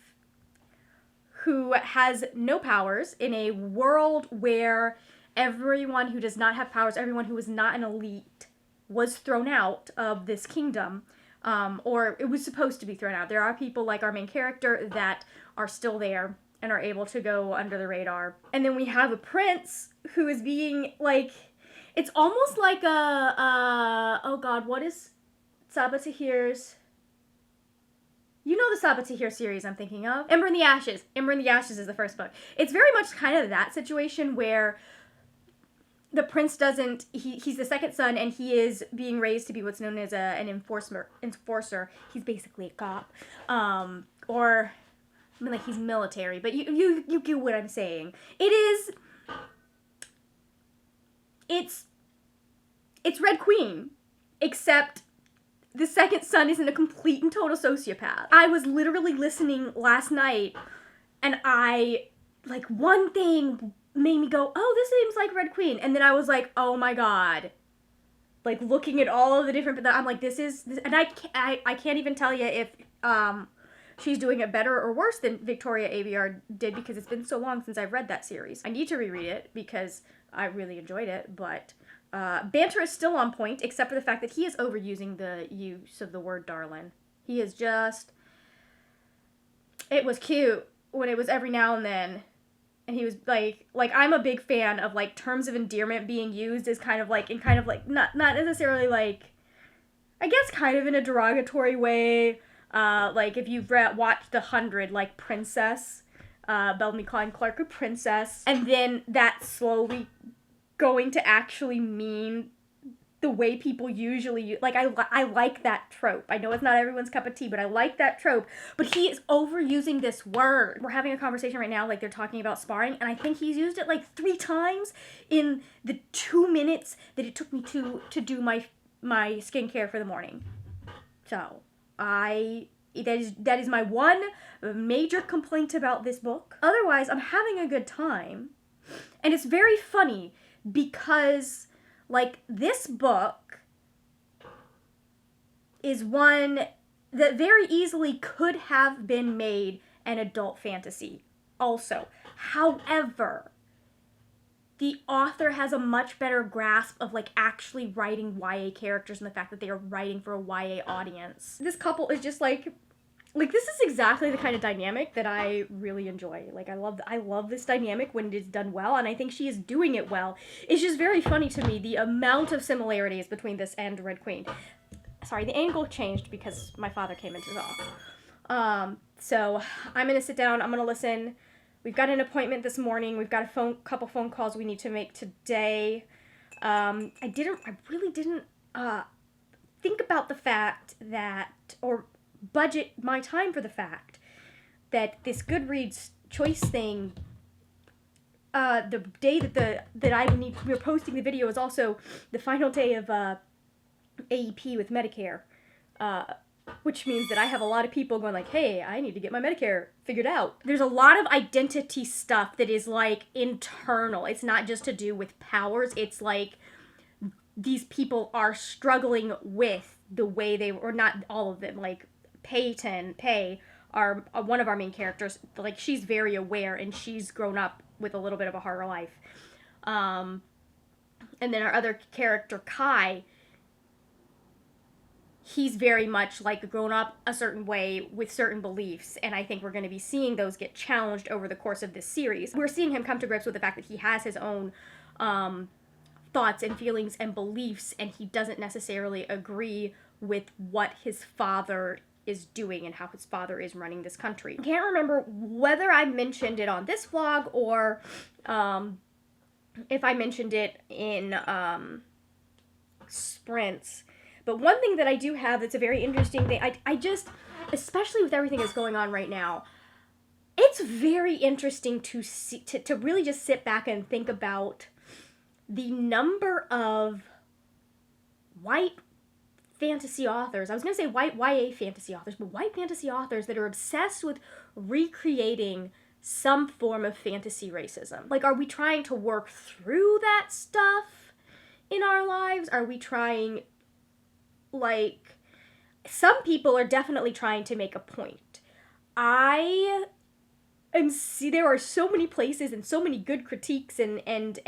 who has no powers in a world where everyone who does not have powers, everyone who is not an elite, was thrown out of this kingdom, or it was supposed to be thrown out. There are people like our main character that are still there and are able to go under the radar. And then we have a prince who is being, like, it's almost like oh god, what is Saba Tahir's... You know the Saba Tahir series I'm thinking of? Ember in the Ashes. Ember in the Ashes is the first book. It's very much kind of that situation where the prince doesn't... He's the second son, and he is being raised to be what's known as an enforcer. He's basically a cop. Or... I mean, like, he's military, but you get what I'm saying. It's Red Queen, except the second son isn't a complete and total sociopath. I was literally listening last night, and one thing made me go, oh, this seems like Red Queen, and then I was like, oh my god. Like, looking at all of the different, I'm like, this, and I can't even tell you if, she's doing it better or worse than Victoria Aveyard did, because it's been so long since I've read that series. I need to reread it because I really enjoyed it, but banter is still on point, except for the fact that he is overusing the use of the word darling. He is just... It was cute when it was every now and then, and he was like I'm a big fan of, like, terms of endearment being used as kind of like, not necessarily, like, I guess kind of in a derogatory way. Like, if you've watched The 100, like, Princess, Bellamy Klein Clark, or Princess, and then that slowly going to actually mean the way people usually, like, I like that trope. I know it's not everyone's cup of tea, but I like that trope. But he is overusing this word. We're having a conversation right now, like, they're talking about sparring, and I think he's used it, like, 3 times in the 2 minutes that it took me to do my skincare for the morning. So... that is my one major complaint about this book. Otherwise, I'm having a good time. And it's very funny because, like, this book is one that very easily could have been made an adult fantasy also. However, the author has a much better grasp of, like, actually writing YA characters and the fact that they are writing for a YA audience. This couple is just, like, this is exactly the kind of dynamic that I really enjoy. Like, I love this dynamic when it is done well, and I think she is doing it well. It's just very funny to me, the amount of similarities between this and Red Queen. Sorry, the angle changed because my father came into the office. So, I'm gonna sit down, I'm gonna listen. We've got an appointment this morning. We've got a couple phone calls we need to make today. I really didn't think about the fact that, or budget my time for the fact that this Goodreads Choice thing, the day that we're posting the video is also the final day of AEP with Medicare. Which means that I have a lot of people going like, hey, I need to get my Medicare figured out. There's a lot of identity stuff that is, like, internal. It's not just to do with powers. It's like these people are struggling with the way they, or not all of them, like Pei are one of our main characters. Like, she's very aware and she's grown up with a little bit of a harder life. And then our other character, Kai, he's very much, like, grown up a certain way with certain beliefs, and I think we're going to be seeing those get challenged over the course of this series. We're seeing him come to grips with the fact that he has his own thoughts and feelings and beliefs, and he doesn't necessarily agree with what his father is doing and how his father is running this country. I can't remember whether I mentioned it on this vlog or if I mentioned it in sprints. But one thing that I do have that's a very interesting thing, I just, especially with everything that's going on right now, it's very interesting to see, to really just sit back and think about the number of white fantasy authors. I was going to say white YA fantasy authors, but white fantasy authors that are obsessed with recreating some form of fantasy racism. Like, are we trying to work through that stuff in our lives? Are we trying... Like, some people are definitely trying to make a point. I and see, there are so many places and so many good critiques and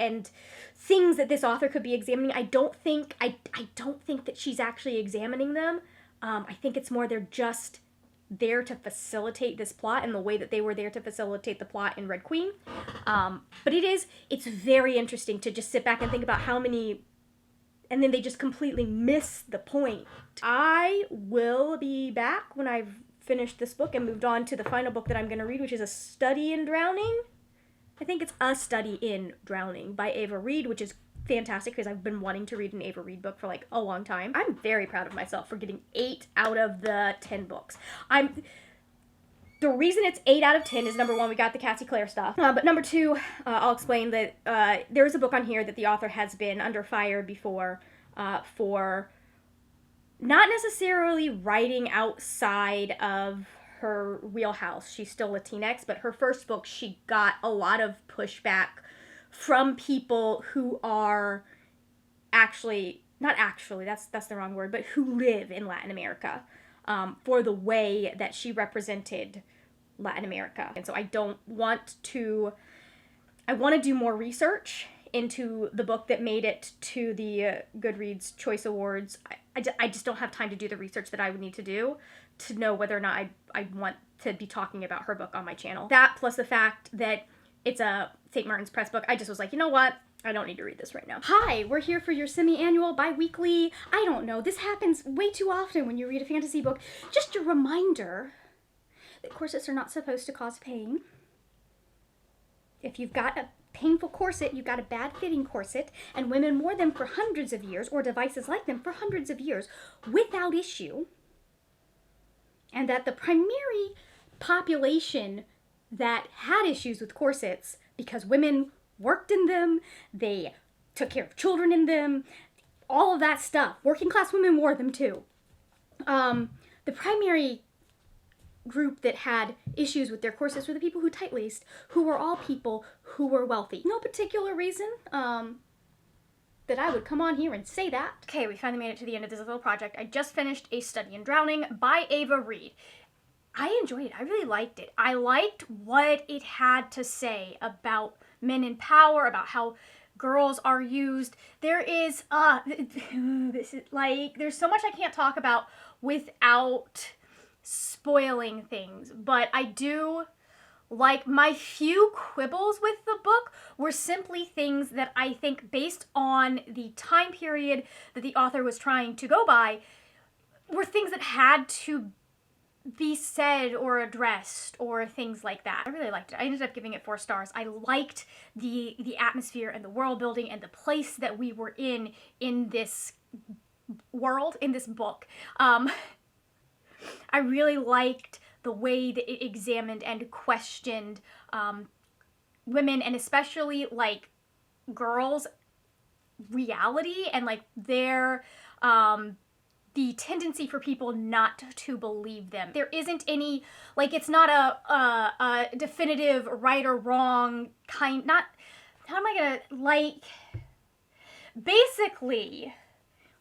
things that this author could be examining. I don't think that she's actually examining them. I think it's more they're just there to facilitate this plot in the way that they were there to facilitate the plot in Red Queen. But it's very interesting to just sit back and think about how many, and then they just completely miss the point. I will be back when I've finished this book and moved on to the final book that I'm going to read, which is A Study in Drowning. I think it's A Study in Drowning by Ava Reid, which is fantastic because I've been wanting to read an Ava Reid book for like a long time. I'm very proud of myself for getting 8 out of the 10 books. The reason it's 8 out of 10 is, number one, we got the Cassie Clare stuff. But number two, I'll explain that there's a book on here that the author has been under fire before for not necessarily writing outside of her wheelhouse. She's still Latinx, but her first book, she got a lot of pushback from people who are that's the wrong word, but who live in Latin America, for the way that she represented Latin America. And so I want to do more research into the book that made it to the Goodreads Choice Awards. I just don't have time to do the research that I would need to do to know whether or not I want to be talking about her book on my channel. That plus the fact that it's a St. Martin's Press book, I just was like, you know what? I don't need to read this right now. Hi, we're here for your semi-annual, bi-weekly, I don't know, this happens way too often when you read a fantasy book. Just a reminder that corsets are not supposed to cause pain. If you've got a painful corset, you've got a bad fitting corset, and women wore them for hundreds of years, or devices like them for hundreds of years, without issue. And that the primary population that had issues with corsets, because women worked in them, they took care of children in them, all of that stuff. Working class women wore them too. The primary group that had issues with their corsets were the people who tight-laced, who were all people who were wealthy. No particular reason that I would come on here and say that. Okay, we finally made it to the end of this little project. I just finished A Study in Drowning by Ava Reid. I enjoyed it. I really liked it. I liked what it had to say about men in power, about how girls are used. There's so much I can't talk about without spoiling things, but I do like, my few quibbles with the book were simply things that I think, based on the time period that the author was trying to go by, were things that had to be said or addressed or things like that. I really liked it. I ended up giving it 4 stars. I liked the atmosphere and the world building and the place that we were in this world, in this book. I really liked the way that it examined and questioned women, and especially like girls' reality and like their the tendency for people not to believe them. There isn't any, like, it's not a definitive right or wrong kind, not, how am I gonna, like, basically,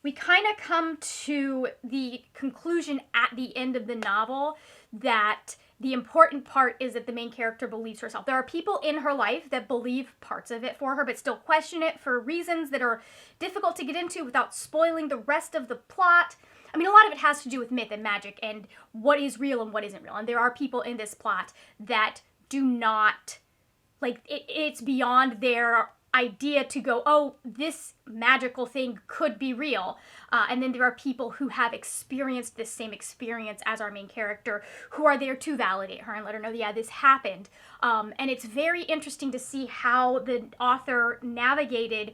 we kind of come to the conclusion at the end of the novel that the important part is that the main character believes herself. There are people in her life that believe parts of it for her, but still question it for reasons that are difficult to get into without spoiling the rest of the plot. I mean, a lot of it has to do with myth and magic and what is real and what isn't real. And there are people in this plot that do not, like, it's beyond their idea to go, oh, this magical thing could be real. And then there are people who have experienced this same experience as our main character, who are there to validate her and let her know, yeah, this happened. And it's very interesting to see how the author navigated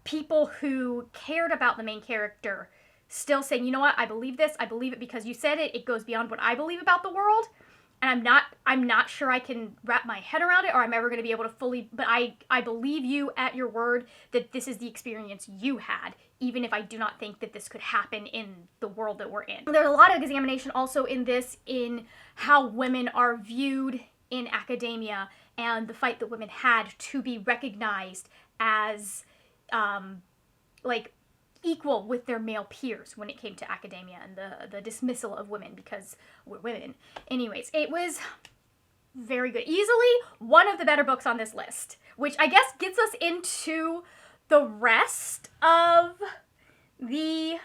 people who cared about the main character still saying, you know what, I believe this, I believe it because you said it, it goes beyond what I believe about the world. And I'm not sure I can wrap my head around it, or I'm ever going to be able to fully, but I believe you at your word that this is the experience you had, even if I do not think that this could happen in the world that we're in. There's a lot of examination also in this, in how women are viewed in academia and the fight that women had to be recognized as, like, equal with their male peers when it came to academia, and the dismissal of women because we're women. Anyways, it was very good. Easily one of the better books on this list, which I guess gets us into the rest of the,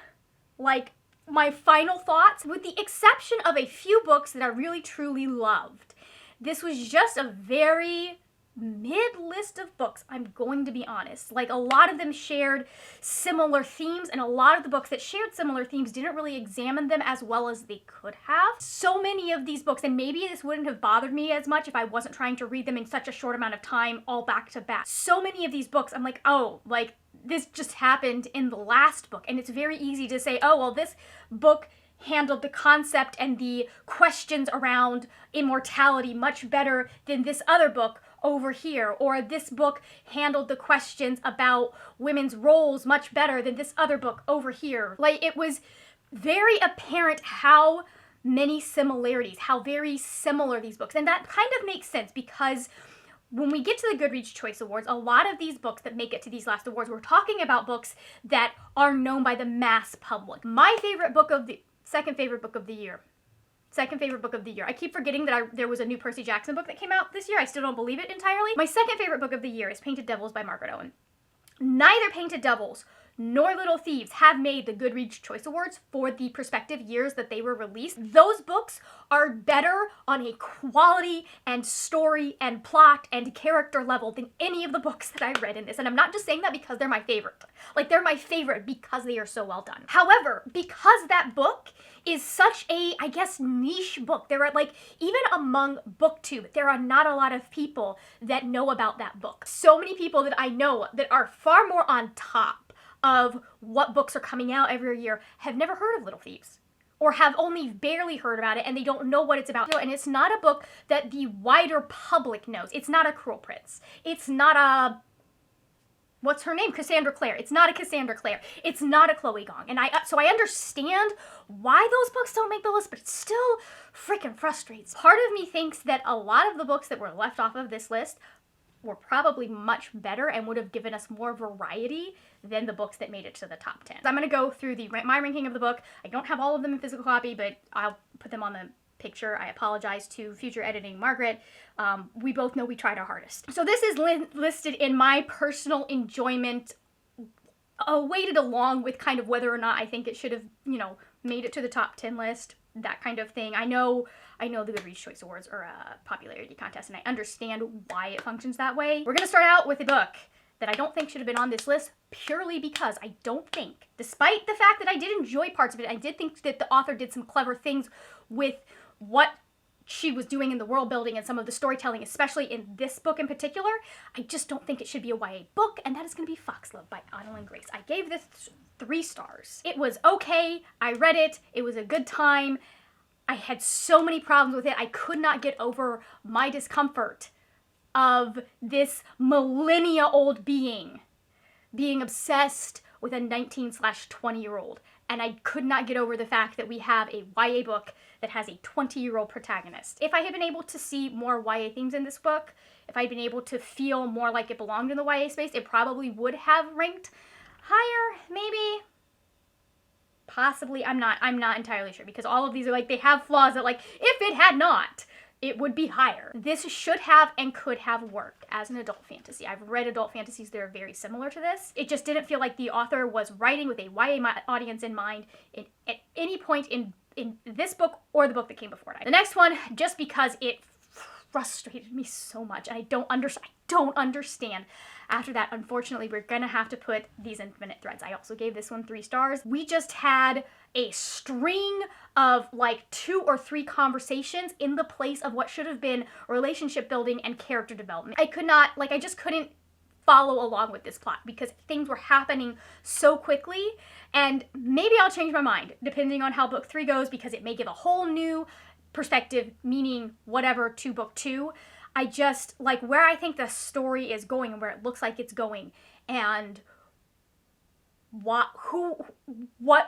like, my final thoughts, with the exception of a few books that I really truly loved. This was just a very mid list of books, I'm going to be honest. Like, a lot of them shared similar themes, and a lot of the books that shared similar themes didn't really examine them as well as they could have. So many of these books, and maybe this wouldn't have bothered me as much if I wasn't trying to read them in such a short amount of time, all back to back. So many of these books, I'm like, oh, like, this just happened in the last book, and it's very easy to say, oh, well, this book handled the concept and the questions around immortality much better than this other book over here, or this book handled the questions about women's roles much better than this other book over here. Like, it was very apparent how many similarities, how very similar these books, and that kind of makes sense because when we get to the Goodreads Choice Awards, a lot of these books that make it to these last awards, we're talking about books that are known by the mass public. My favorite book of the, second favorite book of the year. I keep forgetting that there was a new Percy Jackson book that came out this year. I still don't believe it entirely. My second favorite book of the year is Painted Devils by Margaret Owen. Neither Painted Devils nor Little Thieves have made the Goodreads Choice Awards for the prospective years that they were released. Those books are better on a quality and story and plot and character level than any of the books that I read in this. And I'm not just saying that because they're my favorite. Like, they're my favorite because they are so well done. However, because that book is such a, I guess, niche book, there are, like, even among booktube, there are not a lot of people that know about that book. So many people that I know that are far more on top of what books are coming out every year have never heard of Little Thieves, or have only barely heard about it, and they don't know what it's about. And it's not a book that the wider public knows. It's not a Cruel Prince. It's not a, what's her name? Cassandra Clare. It's not a Cassandra Clare. It's not a Chloe Gong. And so I understand why those books don't make the list, but it still freaking frustrates. Part of me thinks that a lot of the books that were left off of this list were probably much better and would have given us more variety than the books that made it to the top 10. So I'm going to go through my ranking of the book. I don't have all of them in physical copy, but I'll put them on the picture. I apologize to future editing Margaret. We both know we tried our hardest. So this is listed in my personal enjoyment, weighted along with kind of whether or not I think it should have, you know, made it to the top 10 list, that kind of thing. I know the Goodreads Choice Awards are a popularity contest, and I understand why it functions that way. We're gonna start out with a book that I don't think should have been on this list, purely because I don't think, despite the fact that I did enjoy parts of it, I did think that the author did some clever things with what she was doing in the world building and some of the storytelling, especially in this book in particular. I just don't think it should be a YA book, and that is going to be Foxglove by Adeline Grace. I gave this 3 stars. It was okay. I read it. It was a good time. I had so many problems with it. I could not get over my discomfort of this millennia-old being obsessed with a 19/20-year-old. And I could not get over the fact that we have a YA book that has a 20-year-old protagonist. If I had been able to see more YA themes in this book, if I'd been able to feel more like it belonged in the YA space, it probably would have ranked higher, maybe. Possibly. I'm not entirely sure, because all of these are like, they have flaws that, like, if it had not, it would be higher. This should have and could have worked as an adult fantasy. I've read adult fantasies that are very similar to this. It just didn't feel like the author was writing with a YA audience in mind at any point in this book or the book that came before it. The next one, just because it frustrated me so much, and I don't understand. After that, unfortunately, we're gonna have to put These Infinite Threads. I also gave this one 3 stars. We just had a string of like 2 or 3 conversations in the place of what should have been relationship building and character development. I just couldn't follow along with this plot because things were happening so quickly, and maybe I'll change my mind depending on how book 3 goes, because it may give a whole new perspective, meaning whatever, to book 2. I just, like, where I think the story is going and where it looks like it's going, and what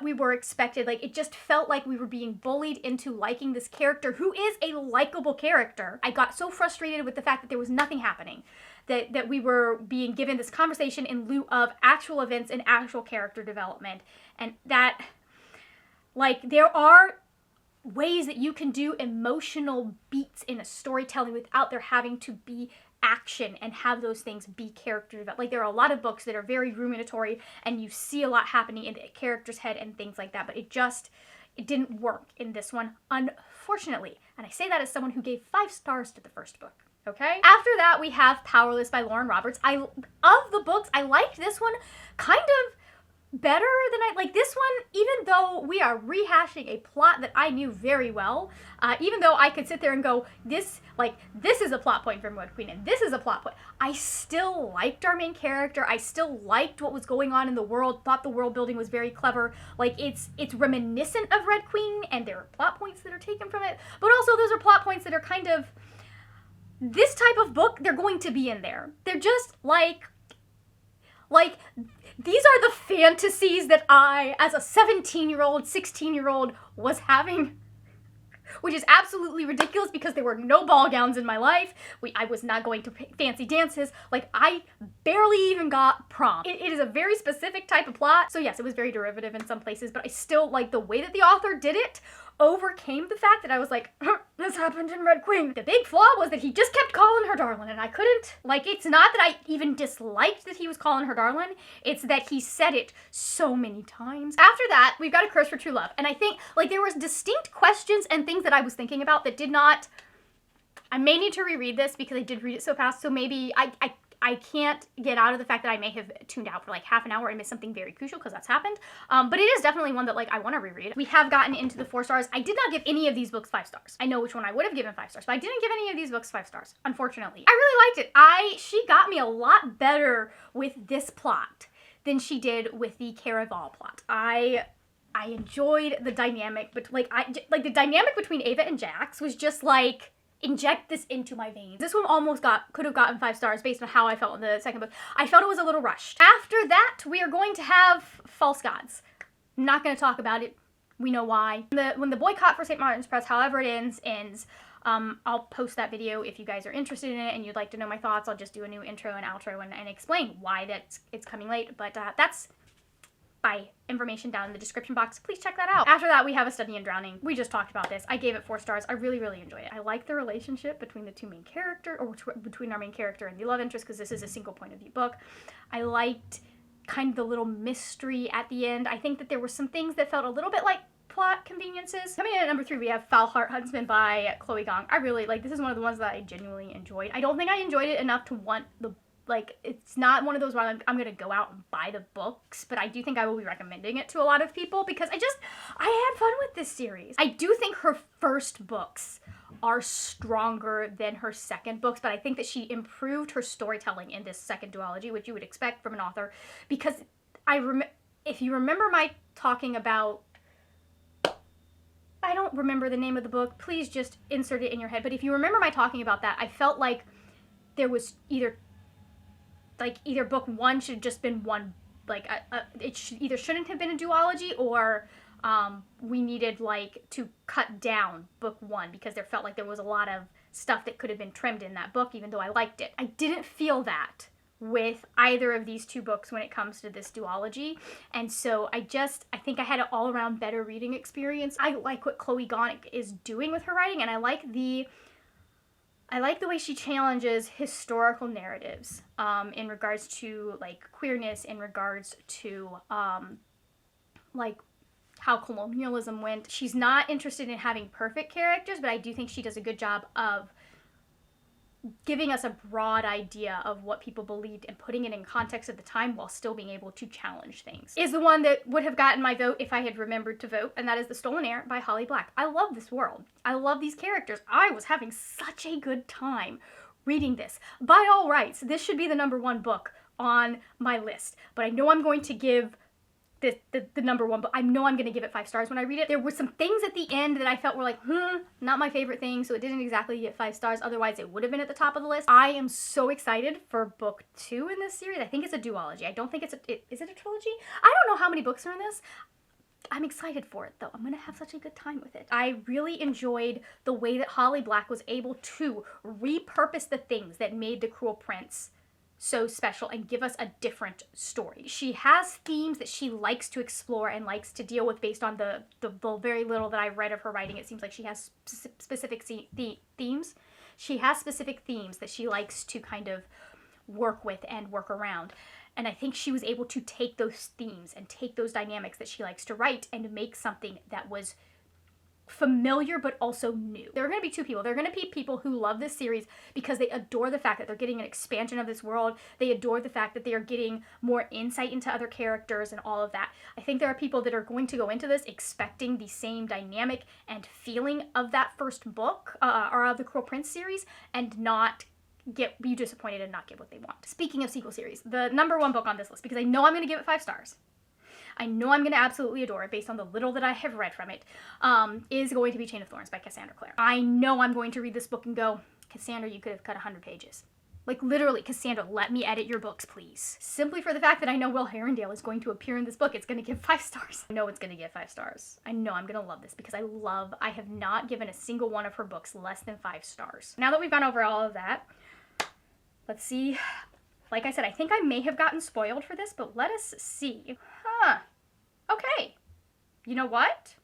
we were expected, like, it just felt like we were being bullied into liking this character who is a likable character. I got so frustrated with the fact that there was nothing happening, that we were being given this conversation in lieu of actual events and actual character development, and that, like, there are ways that you can do emotional beats in a storytelling without there having to be action and have those things be character development. Like, there are a lot of books that are very ruminatory and you see a lot happening in the character's head and things like that, but it didn't work in this one, unfortunately. And I say that as someone who gave 5 stars to the first book. Okay? After that, we have Powerless by Lauren Roberts. Of the books, I liked this one kind of better than I like this one, even though we are rehashing a plot that I knew very well. Even though I could sit there and go, this is a plot point from Red Queen, and this is a plot point. I still liked our main character. I still liked what was going on in the world. Thought the world building was very clever. Like, it's reminiscent of Red Queen, and there are plot points that are taken from it. But also, those are plot points that are kind of this type of book. They're going to be in there. They're just like these are the fantasies that I, as a 17-year-old, 16-year-old, was having, which is absolutely ridiculous because there were no ball gowns in my life. I was not going to fancy dances. Like, I barely even got prom. It is a very specific type of plot. So yes, it was very derivative in some places, but I still, like, the way that the author did it overcame the fact that I was like, this happened in Red Queen. The big flaw was that he just kept calling her darling, and I couldn't, like, it's not that I even disliked that he was calling her darling, it's that he said it so many times. After that, we've got A Curse for True Love, and I think, like, there was distinct questions and things that I was thinking about that did not, I may need to reread this because I did read it so fast, so maybe I can't get out of the fact that I may have tuned out for like half an hour and missed something very crucial, because that's happened. But it is definitely one that, like, I want to reread. We have gotten into the 4 stars. I did not give any of these books 5 stars. I know which one I would have given 5 stars, but I didn't give any of these books 5 stars, unfortunately. I really liked it. She got me a lot better with this plot than she did with the Caraval plot. I enjoyed the dynamic, but the dynamic between Ava and Jax was just like, inject this into my veins. This one almost could have gotten 5 stars based on how I felt in the second book. I felt it was a little rushed. After that, we are going to have False Gods. I'm not going to talk about it. We know why. When the boycott for St. Martin's Press, however it ends, I'll post that video if you guys are interested in it and you'd like to know my thoughts. I'll just do a new intro and outro and explain why it's coming late. But that's by information down in the description box. Please check that out. After that, we have A Study in Drowning. We just talked about this. I gave it 4 stars. I really, really enjoy it. I like the relationship between the two main characters, or between our main character and the love interest, because this is a single point of view book. I liked kind of the little mystery at the end. I think that there were some things that felt a little bit like plot conveniences. Coming in at number 3, we have Foul Heart Huntsman by Chloe Gong. I really, this is one of the ones that I genuinely enjoyed. I don't think I enjoyed it enough to want it's not one of those where I'm going to go out and buy the books, but I do think I will be recommending it to a lot of people because I had fun with this series. I do think her first books are stronger than her second books, but I think that she improved her storytelling in this second duology, which you would expect from an author, because if you remember my talking about, I don't remember the name of the book, please just insert it in your head, but if you remember my talking about that, I felt like there was either book 1 should have just been one, it shouldn't have been a duology, or we needed to cut down book 1 because there felt like there was a lot of stuff that could have been trimmed in that book, even though I liked it. I didn't feel that with either of these 2 books when it comes to this duology, and so I think I had an all-around better reading experience. I like what Chloe Gong is doing with her writing, and I like the way she challenges historical narratives in regards to queerness, in regards to how colonialism went. She's not interested in having perfect characters, but I do think she does a good job of giving us a broad idea of what people believed and putting it in context of the time while still being able to challenge things. Is the one that would have gotten my vote if I had remembered to vote, and that is The Stolen Heir by Holly Black. I love this world. I love these characters. I was having such a good time reading this. By all rights, this should be the number 1 book on my list, but I know I'm going to give the number 1, but I know I'm going to give it 5 stars when I read it. There were some things at the end that I felt were not my favorite thing, so it didn't exactly get 5 stars. Otherwise, it would have been at the top of the list. I am so excited for book 2 in this series. I think it's a duology. I don't think is it a trilogy? I don't know how many books are in this. I'm excited for it, though. I'm going to have such a good time with it. I really enjoyed the way that Holly Black was able to repurpose the things that made The Cruel Prince so special and give us a different story. She has themes that she likes to explore and likes to deal with based on the very little that I've read of her writing. It seems like she has specific themes. She has specific themes that she likes to kind of work with and work around. And I think she was able to take those themes and take those dynamics that she likes to write and make something that was familiar but also new. There are going to be two people. There are going to be people who love this series because they adore the fact that they're getting an expansion of this world. They adore the fact that they are getting more insight into other characters and all of that. I think there are people that are going to go into this expecting the same dynamic and feeling of that first book or of the Cruel Prince series and not be disappointed and not get what they want. Speaking of sequel series, the #1 book on this list, because I know I'm going to give it 5 stars, I know I'm going to absolutely adore it based on the little that I have read from it, is going to be Chain of Thorns by Cassandra Clare. I know I'm going to read this book and go, Cassandra, you could have cut 100 pages. Like, literally, Cassandra, let me edit your books, please. Simply for the fact that I know Will Herondale is going to appear in this book, it's going to give 5 stars. I know it's going to get 5 stars. I know I'm going to love this because I have not given a single one of her books less than 5 stars. Now that we've gone over all of that, let's see. Like I said, I think I may have gotten spoiled for this, but let us see. Okay. You know what?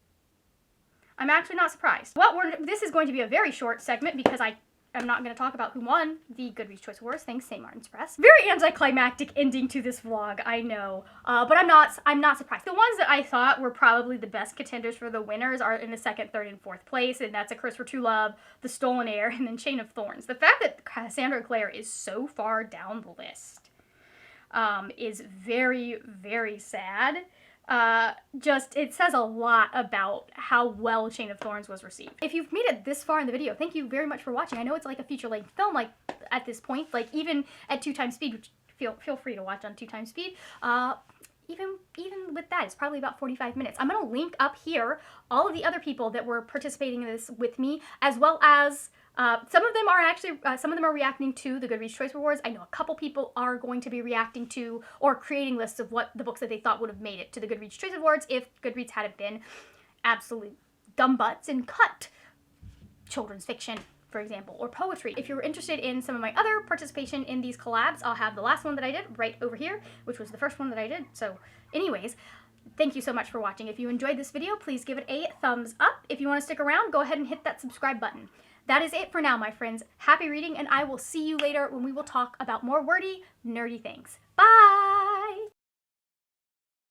I'm actually not surprised. This is going to be a very short segment because I am not going to talk about who won the Goodreads Choice Awards. Thanks, St. Martin's Press. Very anticlimactic ending to this vlog, I know. But I'm not surprised. The ones that I thought were probably the best contenders for the winners are in the 2nd, 3rd, and 4th place, and that's A Curse for True Love, The Stolen Heir, and then Chain of Thorns. The fact that Cassandra Clare is so far down the list is very, very sad. It says a lot about how well Chain of Thorns was received. If you've made it this far in the video, thank you very much for watching. I know it's like a feature-length film, like, at this point, like, even at 2 times speed, which feel free to watch on 2 times speed, even with that, it's probably about 45 minutes. I'm going to link up here all of the other people that were participating in this with me, as well as some of them are reacting to the Goodreads Choice Awards. I know a couple people are going to be reacting to or creating lists of what the books that they thought would have made it to the Goodreads Choice Awards if Goodreads hadn't been absolute gumbutts and cut children's fiction, for example, or poetry. If you're interested in some of my other participation in these collabs, I'll have the last one that I did right over here, which was the first one that I did. So anyways, thank you so much for watching. If you enjoyed this video, please give it a thumbs up. If you want to stick around, go ahead and hit that subscribe button. That is it for now, my friends. Happy reading, and I will see you later when we will talk about more wordy, nerdy things. Bye!